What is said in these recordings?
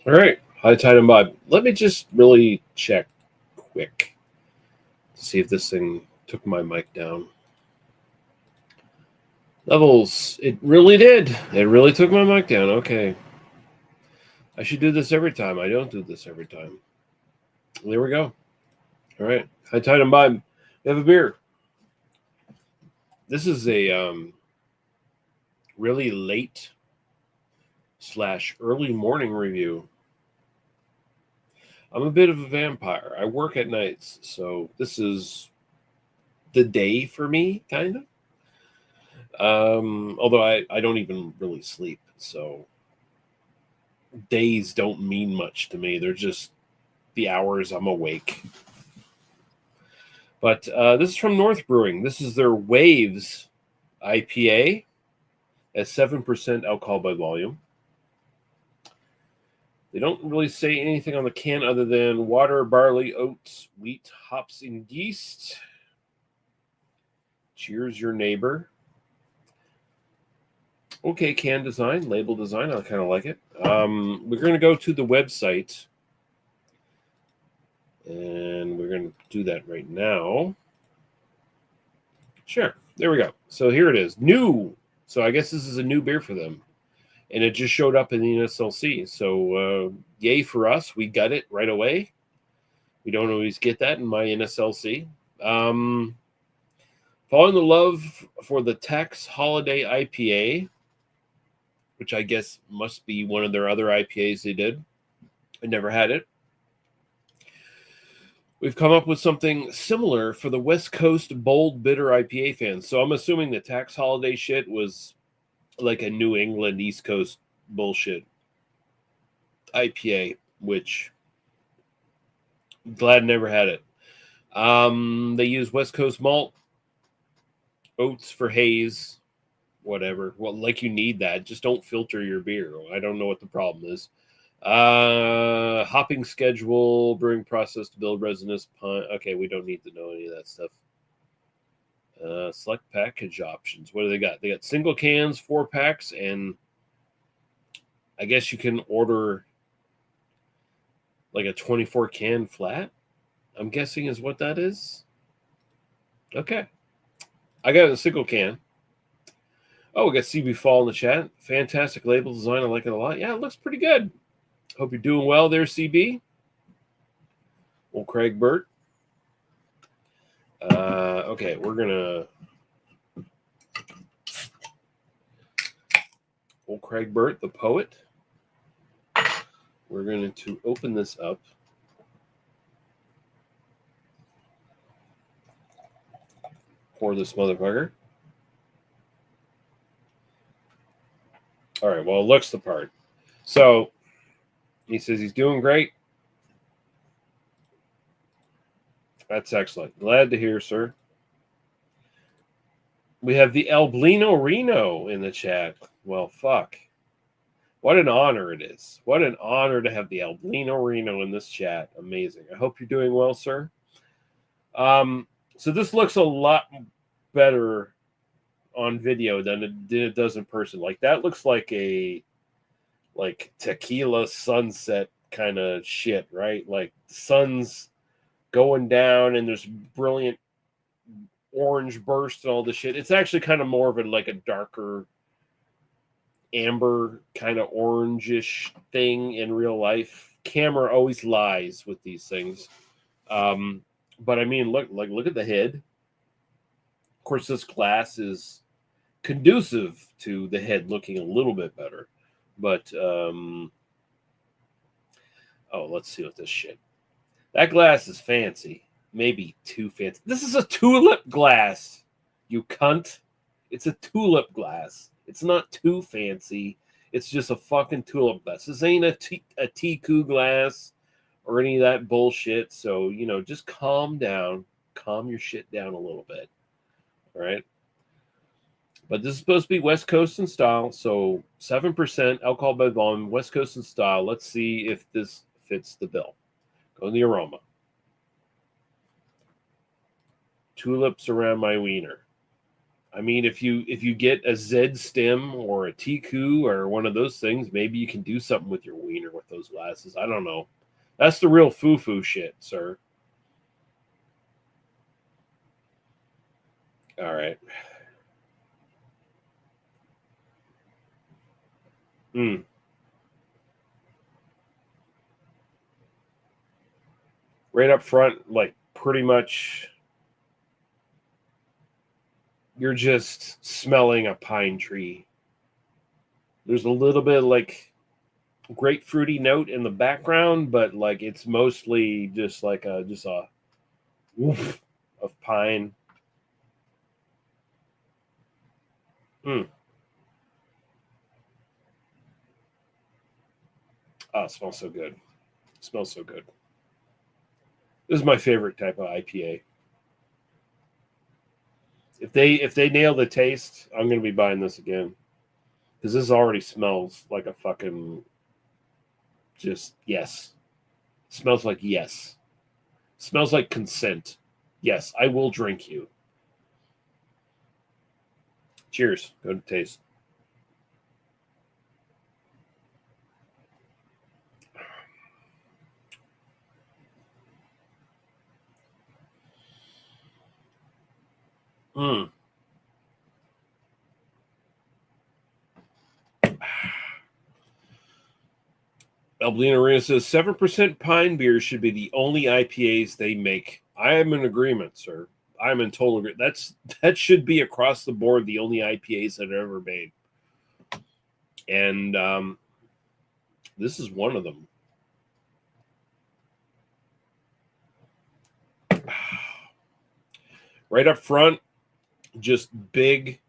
All right. High Tide Imbibe. Let me just really check quick to see if this thing took my mic down. Levels. It really did. It really took my mic down. Okay. I should do this every time. I don't do this every time. There we go. All right. High Tide Imbibe. We have a beer. This is a really late / early morning review. I'm a bit of a vampire. I work at nights, so this is the day for me, kind of. Although I don't even really sleep, so days don't mean much to me. They're just the hours I'm awake. But this is from North Brewing. This is their Waves IPA at 7% alcohol by volume. They don't really say anything on the can other than water, barley, oats, wheat, hops, and yeast. Cheers, your neighbor. Okay, can design, label design. I kind of like it. We're going to go to the website, and we're going to do that right now. Sure. There we go. So here it is. New. So I guess this is a new beer for them. And it just showed up in the NSLC. So yay for us. We got it right away. We don't always get that in my NSLC. Following the love for the Tax Holiday IPA, which I guess must be one of their other IPAs they did. I never had it. We've come up with something similar for the West Coast Bold Bitter IPA fans. So I'm assuming the Tax Holiday shit was like a New England East Coast bullshit IPA, which I'm glad I never had it. They use West Coast malt, oats for haze, whatever. Well, like you need that. Just don't filter your beer. I don't know what the problem is. Hopping schedule, brewing process to build resinous pine. Okay, we don't need to know any of that stuff. Select package options. What do they got? They got single cans, 4 packs, and I guess you can order like a 24 can flat. I'm guessing is what that is. Okay. I got a single can. Oh, we got CB Fall in the chat. Fantastic label design. I like it a lot. Yeah, it looks pretty good. Hope you're doing well there, CB. Old Craig Burt. Okay, we're going to... Old Craig Burt, the poet. We're going to open this up. Pour this motherfucker. All right, well, it looks the part. So, he says he's doing great. That's excellent. Glad to hear, sir. We have the Alblino Reno in the chat. Well, fuck. What an honor it is. What an honor to have the Alblino Reno in this chat. Amazing. I hope you're doing well, sir. So this looks a lot better on video than it does in person. Like that looks like a tequila sunset kind of shit, right? Like the sun's going down and there's brilliant orange burst and all this shit. It's actually kind of more of a darker amber kind of orangish thing in real life. Camera always lies with these things. But I mean, look at the head. Of course, this glass is conducive to the head looking a little bit better. But let's see what this shit. That glass is fancy. Maybe too fancy. This is a tulip glass, you cunt. It's a tulip glass. It's not too fancy. It's just a fucking tulip glass. This ain't a Tiku glass or any of that bullshit. So, just calm down. Calm your shit down a little bit. All right? But this is supposed to be West Coast in style. So 7% alcohol by volume, West Coast in style. Let's see if this fits the bill. Go to the aroma. Tulips around my wiener. I mean, if you get a Z stem or a Tiku or one of those things, maybe you can do something with your wiener with those glasses. I don't know. That's the real foo-foo shit, sir. All right. Right up front, like pretty much you're just smelling a pine tree. There's a little bit of like grapefruity note in the background, but like it's mostly just like a woof of pine. Mm. Oh, it smells so good. It smells so good. This is my favorite type of IPA. If they nail the taste, I'm gonna be buying this again. Because this already smells like a fucking just yes. It smells like yes. It smells like consent. Yes, I will drink you. Cheers. Go to taste. Mm. Alblina Arena says 7% pine beer should be the only IPAs they make. I am in agreement, sir. I'm in total agreement. That should be across the board the only IPAs that are ever made. And this is one of them. Right up front, just big,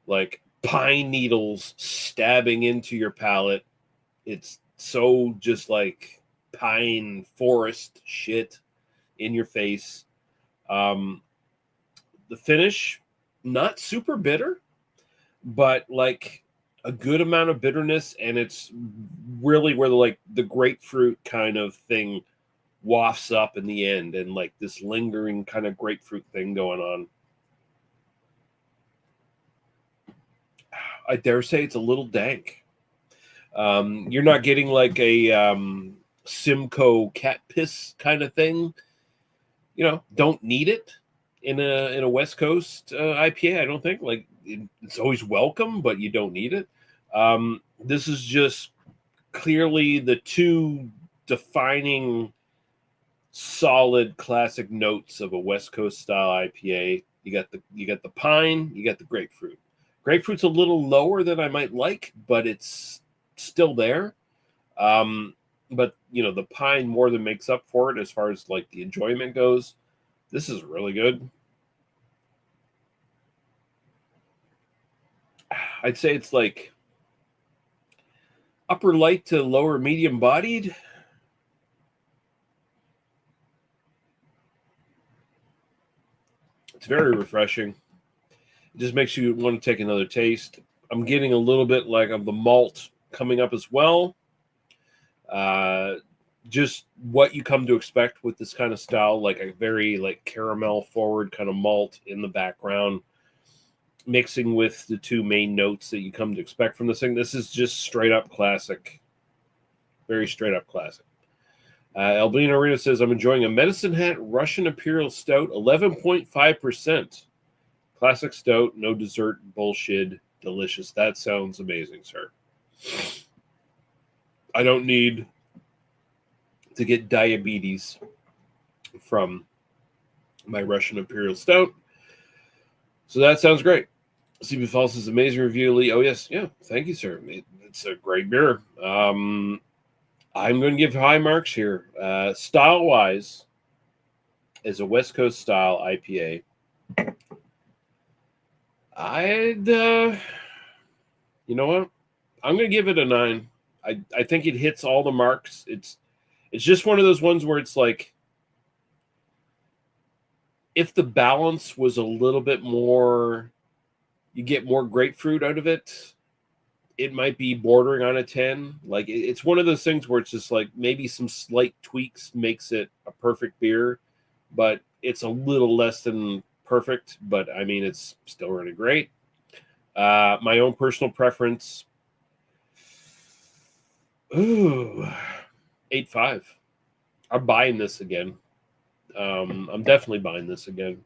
like pine needles stabbing into your palate. It's so just like pine forest shit in your face. Um, the finish, not super bitter, but like a good amount of bitterness, and it's really where the grapefruit kind of thing wafts up in the end, and like this lingering kind of grapefruit thing going on. I dare say it's a little dank. You're not getting like a Simcoe cat piss kind of thing. Don't need it in a West Coast IPA. I don't think it's always welcome, but you don't need it. This is just clearly the two defining solid classic notes of a West Coast style IPA. You got the pine, you got the grapefruit. Grapefruit's a little lower than I might like, but it's still there. But the pine more than makes up for it as far as like the enjoyment goes. This is really good. I'd say it's like upper light to lower medium bodied. It's very refreshing. It just makes you want to take another taste. I'm getting a little bit like of the malt coming up as well. Just what you come to expect with this kind of style, like a very like caramel forward kind of malt in the background, mixing with the two main notes that you come to expect from this thing. This is just straight up classic. Very straight up classic. Albina Arena says, I'm enjoying a Medicine Hat Russian Imperial Stout, 11.5%. Classic stout, no dessert, bullshit, delicious. That sounds amazing, sir. I don't need to get diabetes from my Russian Imperial Stout. So that sounds great. CB Falls is amazing review, Lee. Oh, yes. Yeah. Thank you, sir. It's a great beer. I'm going to give high marks here. Style-wise, as a West Coast style IPA, I'd, you know what? I'm going to give it a 9. I think it hits all the marks. It's just one of those ones where it's like, if the balance was a little bit more, you get more grapefruit out of it, it might be bordering on a 10. Like it's one of those things where it's just like maybe some slight tweaks makes it a perfect beer, but it's a little less than perfect, but I mean, it's still really great. My own personal preference, ooh, 8.5. I'm buying this again. I'm definitely buying this again.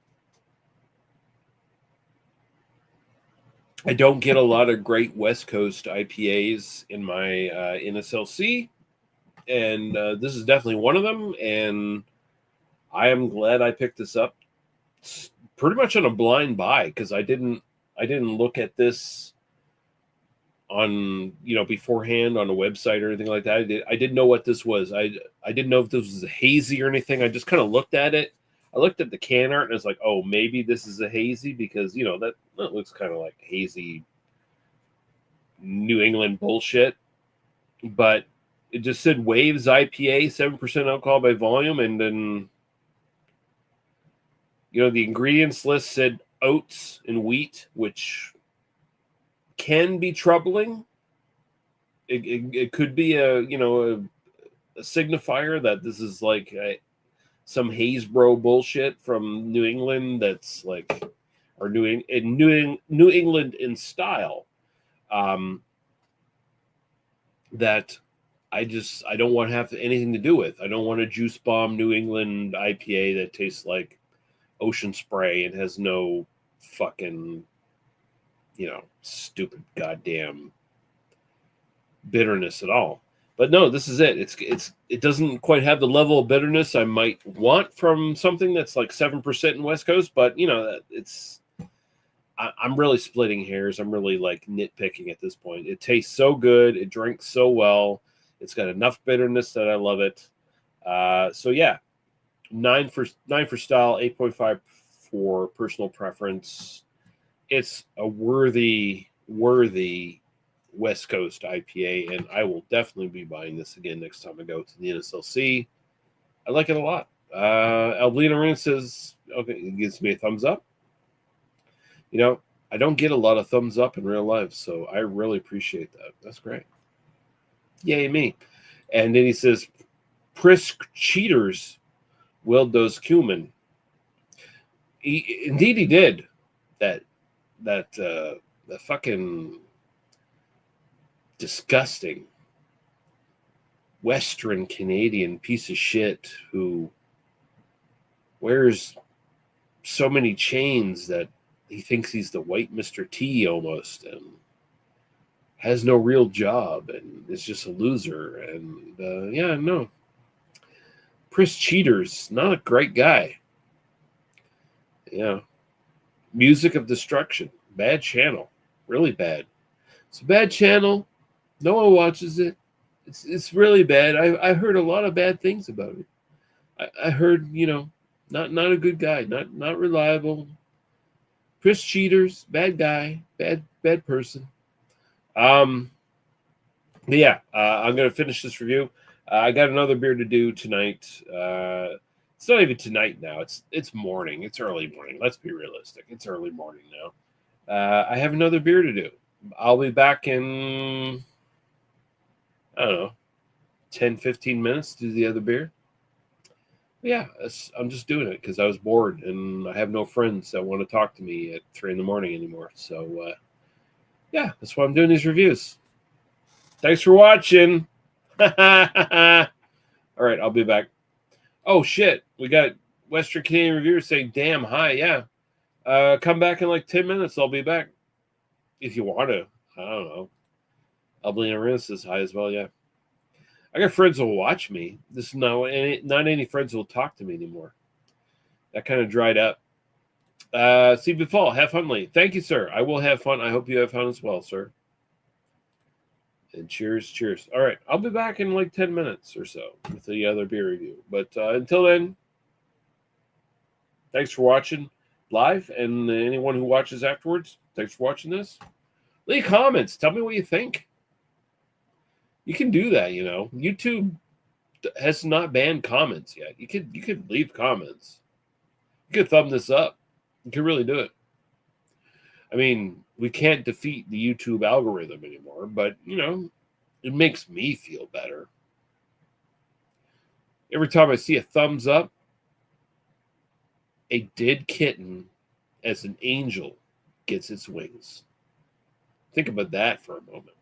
I don't get a lot of great West Coast IPAs in my NSLC, and this is definitely one of them. And I am glad I picked this up. It's pretty much on a blind buy because I didn't look at this on beforehand on a website or anything like that. I didn't know what this was. I didn't know if this was a hazy or anything. I just kind of looked at it. I looked at the can art and I was like, oh, maybe this is a hazy because that looks kind of like hazy New England bullshit. But it just said Waves IPA, 7% alcohol by volume, and then the ingredients list said oats and wheat, which can be troubling. It could be a signifier that this is like some Haysbro bullshit from New England that's like, or New England in style, that I don't want to have anything to do with. I don't want a juice bomb New England IPA that tastes like ocean spray and has no fucking stupid goddamn bitterness at all. But no, this is it. It doesn't quite have the level of bitterness I might want from something that's like 7% in West Coast. But I'm really splitting hairs. I'm really like nitpicking at this point. It tastes so good. It drinks so well. It's got enough bitterness that I love it. So yeah, 9 for style, 8.5 for personal preference. It's a worthy West Coast IPA, and I will definitely be buying this again next time I go to the NSLC. I like it a lot. Alblina Arena says, okay, it gives me a thumbs up. I don't get a lot of thumbs up in real life, so I really appreciate that. That's great. Yay, me. And then he says, Prisk Cheaters willed those cumin. Indeed, he did. That fucking disgusting Western Canadian piece of shit who wears so many chains that he thinks he's the white Mr. T almost, and has no real job and is just a loser. And no. Chris Cheaters, not a great guy. Yeah. Music of Destruction, bad channel, really bad. It's a bad channel. No one watches it. It's really bad. I heard a lot of bad things about it. I heard not a good guy, not reliable. Chris Cheaters, bad guy, bad person. But yeah, I'm gonna finish this review. I got another beer to do tonight. It's not even tonight now. It's morning. It's early morning. Let's be realistic. It's early morning now. I have another beer to do. I'll be back in, I don't know, 10, 15 minutes to do the other beer. But yeah, I'm just doing it because I was bored and I have no friends that want to talk to me at 3 in the morning anymore. So yeah, that's why I'm doing these reviews. Thanks for watching. All right, I'll be back. Oh shit, we got Western Canadian reviewers saying, "Damn, hi, yeah." Come back in like 10 minutes. I'll be back if you want to. I don't know. Alblina Arena says hi as well. Yeah, I got friends who will watch me. This is not any friends who will talk to me anymore. That kind of dried up. Steve Fall, have fun, Lee. Thank you, sir. I will have fun. I hope you have fun as well, sir. And cheers. All right, I'll be back in like 10 minutes or so with the other beer review. But until then, thanks for watching live, and anyone who watches afterwards, thanks for watching this. Leave comments. Tell me what you think. You can do that, YouTube has not banned comments yet. You could leave comments. You could thumb this up. You can really do it. I mean, we can't defeat the YouTube algorithm anymore, but it makes me feel better. Every time I see a thumbs up, a dead kitten as an angel gets its wings. Think about that for a moment.